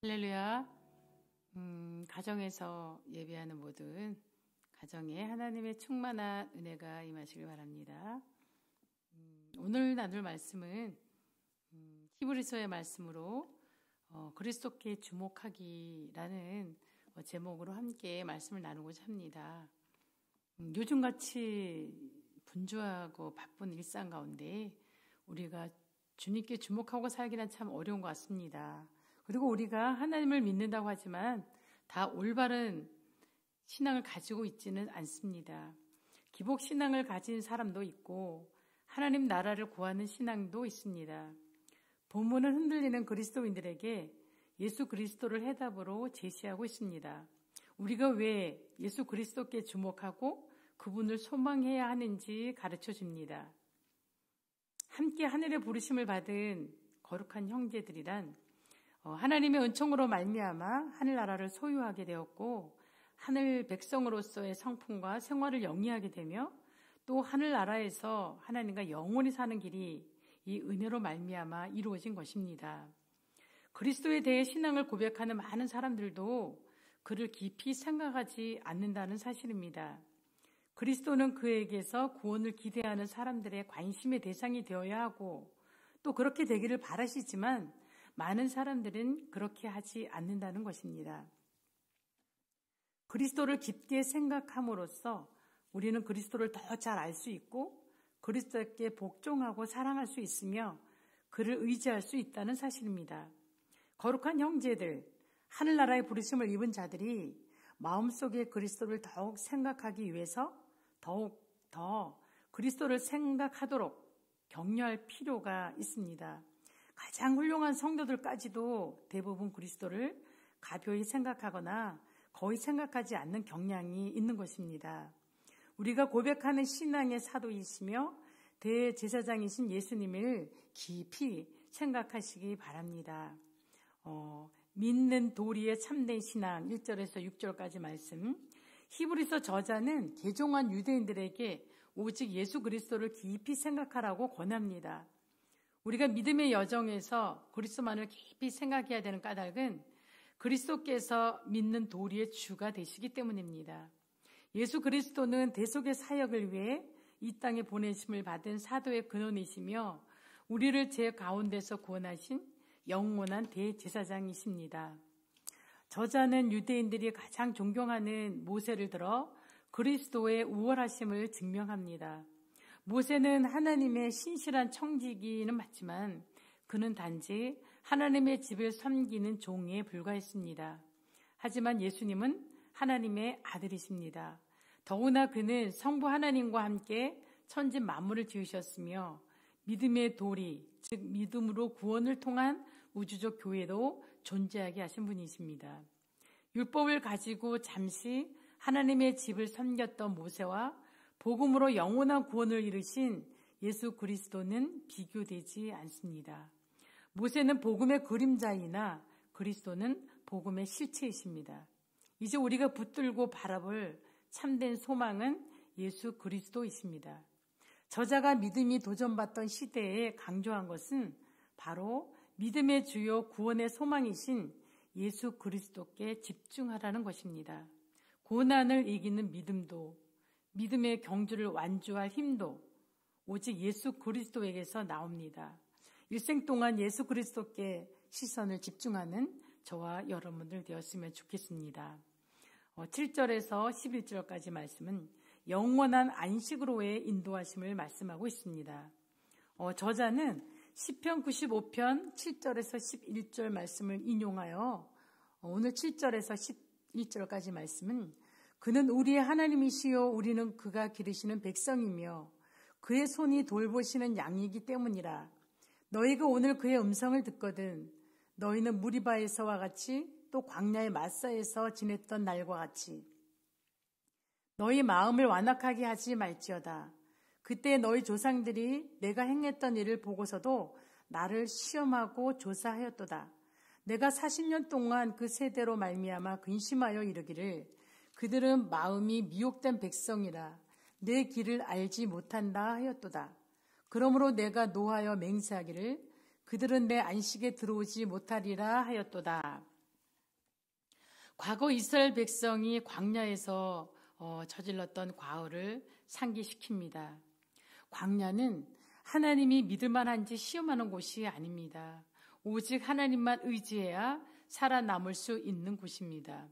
할렐루야. 가정에서 예배하는 모든 가정에 하나님의 충만한 은혜가 임하시길 바랍니다. 오늘 나눌 말씀은 히브리서의 말씀으로 그리스도께 주목하기라는 제목으로 함께 말씀을 나누고자 합니다. 요즘같이 분주하고 바쁜 일상 가운데 우리가 주님께 주목하고 살기는 참 어려운 것 같습니다. 그리고 우리가 하나님을 믿는다고 하지만 다 올바른 신앙을 가지고 있지는 않습니다. 기복 신앙을 가진 사람도 있고 하나님 나라를 구하는 신앙도 있습니다. 본문은 흔들리는 그리스도인들에게 예수 그리스도를 해답으로 제시하고 있습니다. 우리가 왜 예수 그리스도께 주목하고 그분을 소망해야 하는지 가르쳐 줍니다. 함께 하늘의 부르심을 받은 거룩한 형제들이란 하나님의 은총으로 말미암아 하늘나라를 소유하게 되었고 하늘 백성으로서의 성품과 생활을 영위하게 되며 또 하늘나라에서 하나님과 영원히 사는 길이 이 은혜로 말미암아 이루어진 것입니다. 그리스도에 대해 신앙을 고백하는 많은 사람들도 그를 깊이 생각하지 않는다는 사실입니다. 그리스도는 그에게서 구원을 기대하는 사람들의 관심의 대상이 되어야 하고 또 그렇게 되기를 바라시지만 많은 사람들은 그렇게 하지 않는다는 것입니다. 그리스도를 깊게 생각함으로써 우리는 그리스도를 더 잘 알 수 있고 그리스도께 복종하고 사랑할 수 있으며 그를 의지할 수 있다는 사실입니다. 거룩한 형제들, 하늘나라의 부르심을 입은 자들이 마음속에 그리스도를 더욱 생각하기 위해서 더욱 더 그리스도를 생각하도록 격려할 필요가 있습니다. 가장 훌륭한 성도들까지도 대부분 그리스도를 가벼이 생각하거나 거의 생각하지 않는 경향이 있는 것입니다. 우리가 고백하는 신앙의 사도이시며 대제사장이신 예수님을 깊이 생각하시기 바랍니다. 믿는 도리의 참된 신앙 1절에서 6절까지 말씀. 히브리서 저자는 개종한 유대인들에게 오직 예수 그리스도를 깊이 생각하라고 권합니다. 우리가 믿음의 여정에서 그리스도만을 깊이 생각해야 되는 까닭은 그리스도께서 믿는 도리의 주가 되시기 때문입니다. 예수 그리스도는 대속의 사역을 위해 이 땅에 보내심을 받은 사도의 근원이시며 우리를 죄 가운데서 구원하신 영원한 대제사장이십니다. 저자는 유대인들이 가장 존경하는 모세를 들어 그리스도의 우월하심을 증명합니다. 모세는 하나님의 신실한 청지기는 맞지만 그는 단지 하나님의 집을 섬기는 종에 불과했습니다. 하지만 예수님은 하나님의 아들이십니다. 더구나 그는 성부 하나님과 함께 천지 만물을 지으셨으며 믿음의 도리, 즉 믿음으로 구원을 통한 우주적 교회도 존재하게 하신 분이십니다. 율법을 가지고 잠시 하나님의 집을 섬겼던 모세와 복음으로 영원한 구원을 이루신 예수 그리스도는 비교되지 않습니다. 모세는 복음의 그림자이나 그리스도는 복음의 실체이십니다. 이제 우리가 붙들고 바라볼 참된 소망은 예수 그리스도이십니다. 저자가 믿음이 도전받던 시대에 강조한 것은 바로 믿음의 주요 구원의 소망이신 예수 그리스도께 집중하라는 것입니다. 고난을 이기는 믿음도 믿음의 경주를 완주할 힘도 오직 예수 그리스도에게서 나옵니다. 일생 동안 예수 그리스도께 시선을 집중하는 저와 여러분들 되었으면 좋겠습니다. 7절에서 11절까지 말씀은 영원한 안식으로의 인도하심을 말씀하고 있습니다. 저자는 시편 95편 7절에서 11절 말씀을 인용하여 오늘 7절에서 11절까지 말씀은 그는 우리의 하나님이시요 우리는 그가 기르시는 백성이며 그의 손이 돌보시는 양이기 때문이라. 너희가 오늘 그의 음성을 듣거든 너희는 무리바에서와 같이 또 광야의 마사에서 지냈던 날과 같이 너희 마음을 완악하게 하지 말지어다. 그때 너희 조상들이 내가 행했던 일을 보고서도 나를 시험하고 조사하였도다. 내가 40년 동안 그 세대로 말미암아 근심하여 이르기를 그들은 마음이 미혹된 백성이라 내 길을 알지 못한다 하였도다. 그러므로 내가 노하여 맹세하기를 그들은 내 안식에 들어오지 못하리라 하였도다. 과거 이스라엘 백성이 광야에서 저질렀던 과오를 상기시킵니다. 광야는 하나님이 믿을 만한지 시험하는 곳이 아닙니다. 오직 하나님만 의지해야 살아남을 수 있는 곳입니다.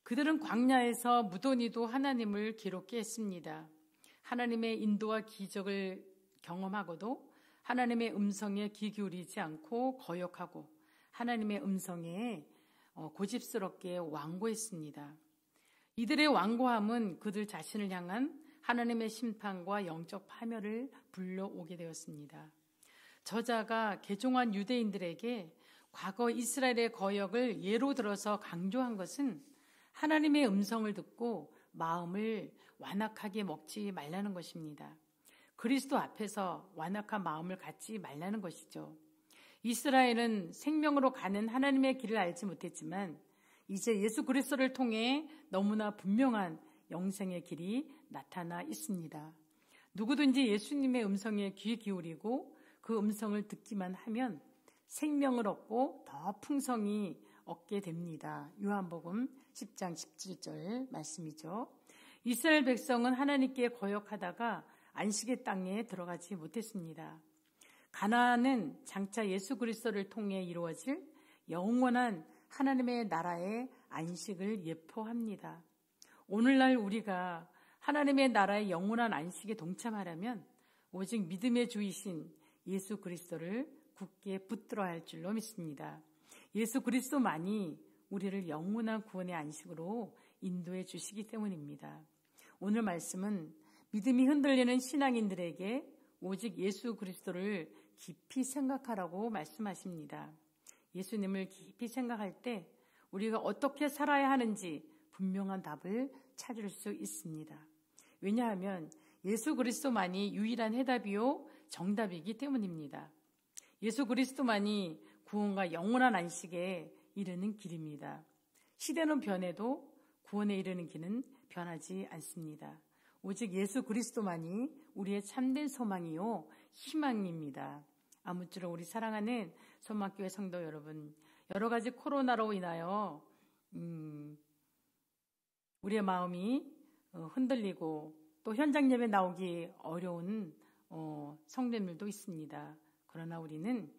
그들은 광야에서 무더니도 하나님을 괴롭게 했습니다. 하나님의 인도와 기적을 경험하고도 하나님의 음성에 귀 기울이지 않고 거역하고 하나님의 음성에 고집스럽게 완고했습니다. 이들의 완고함은 그들 자신을 향한 하나님의 심판과 영적 파멸을 불러오게 되었습니다. 저자가 개종한 유대인들에게 과거 이스라엘의 거역을 예로 들어서 강조한 것은 하나님의 음성을 듣고 마음을 완악하게 먹지 말라는 것입니다. 그리스도 앞에서 완악한 마음을 갖지 말라는 것이죠. 이스라엘은 생명으로 가는 하나님의 길을 알지 못했지만 이제 예수 그리스도를 통해 너무나 분명한 영생의 길이 나타나 있습니다. 누구든지 예수님의 음성에 귀 기울이고 그 음성을 듣기만 하면 생명을 얻고 더 풍성히 얻게 됩니다. 요한복음 10장 17절 말씀이죠. 이스라엘 백성은 하나님께 거역하다가 안식의 땅에 들어가지 못했습니다. 가나안은 장차 예수 그리스도를 통해 이루어질 영원한 하나님의 나라의 안식을 예표합니다. 오늘날 우리가 하나님의 나라의 영원한 안식에 동참하려면 오직 믿음의 주이신 예수 그리스도를 굳게 붙들어야 할 줄로 믿습니다. 예수 그리스도만이 우리를 영원한 구원의 안식으로 인도해 주시기 때문입니다. 오늘 말씀은 믿음이 흔들리는 신앙인들에게 오직 예수 그리스도를 깊이 생각하라고 말씀하십니다. 예수님을 깊이 생각할 때 우리가 어떻게 살아야 하는지 분명한 답을 찾을 수 있습니다. 왜냐하면 예수 그리스도만이 유일한 해답이요 정답이기 때문입니다. 예수 그리스도만이 구원과 영원한 안식에 이르는 길입니다. 시대는 변해도 구원에 이르는 길은 변하지 않습니다. 오직 예수 그리스도만이 우리의 참된 소망이요 희망입니다. 아무쪼록 우리 사랑하는 소망교회 성도 여러분, 여러 가지 코로나로 인하여 우리의 마음이 흔들리고 또 현장 예배 나오기 어려운 성도님들도 있습니다. 그러나 우리는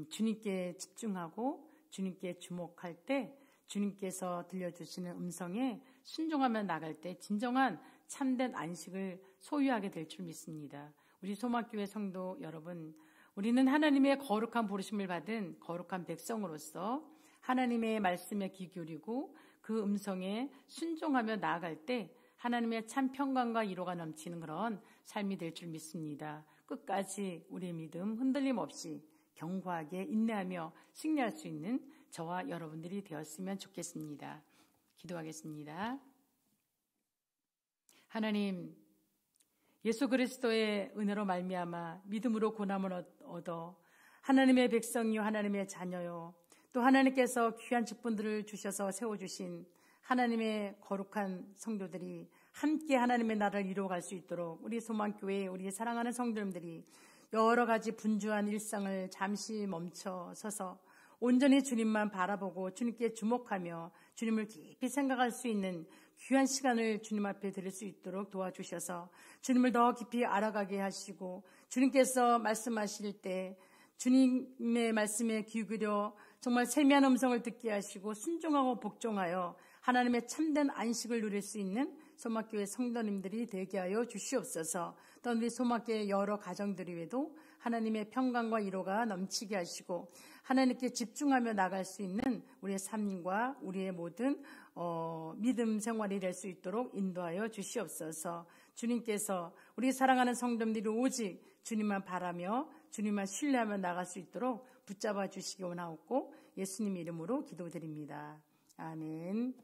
주님께 집중하고 주님께 주목할 때 주님께서 들려주시는 음성에 순종하며 나갈 때 진정한 참된 안식을 소유하게 될 줄 믿습니다. 우리 소망교회 성도 여러분, 우리는 하나님의 거룩한 부르심을 받은 거룩한 백성으로서 하나님의 말씀에 귀 기울이고 그 음성에 순종하며 나아갈 때 하나님의 참 평강과 위로가 넘치는 그런 삶이 될 줄 믿습니다. 끝까지 우리의 믿음 흔들림 없이 견고하게 인내하며 승리할 수 있는 저와 여러분들이 되었으면 좋겠습니다. 기도하겠습니다. 하나님, 예수 그리스도의 은혜로 말미암아 믿음으로 구원함을 얻어 하나님의 백성이요 하나님의 자녀요 또 하나님께서 귀한 직분들을 주셔서 세워주신 하나님의 거룩한 성도들이 함께 하나님의 나라를 이루어갈 수 있도록 우리 소망교회 우리 사랑하는 성도님들이 여러 가지 분주한 일상을 잠시 멈춰 서서 온전히 주님만 바라보고 주님께 주목하며 주님을 깊이 생각할 수 있는 귀한 시간을 주님 앞에 드릴 수 있도록 도와주셔서 주님을 더 깊이 알아가게 하시고 주님께서 말씀하실 때 주님의 말씀에 귀 기울여 정말 세미한 음성을 듣게 하시고 순종하고 복종하여 하나님의 참된 안식을 누릴 수 있는 소망교회 성도님들이 되게 하여 주시옵소서. 또 우리 소망교회 여러 가정들 위에도 하나님의 평강과 위로가 넘치게 하시고 하나님께 집중하며 나갈 수 있는 우리의 삶과 우리의 모든 믿음 생활이 될 수 있도록 인도하여 주시옵소서. 주님께서 우리 사랑하는 성도들이 오직 주님만 바라며 주님만 신뢰하며 나갈 수 있도록 붙잡아 주시기 원하옵고 예수님 이름으로 기도드립니다. 아멘.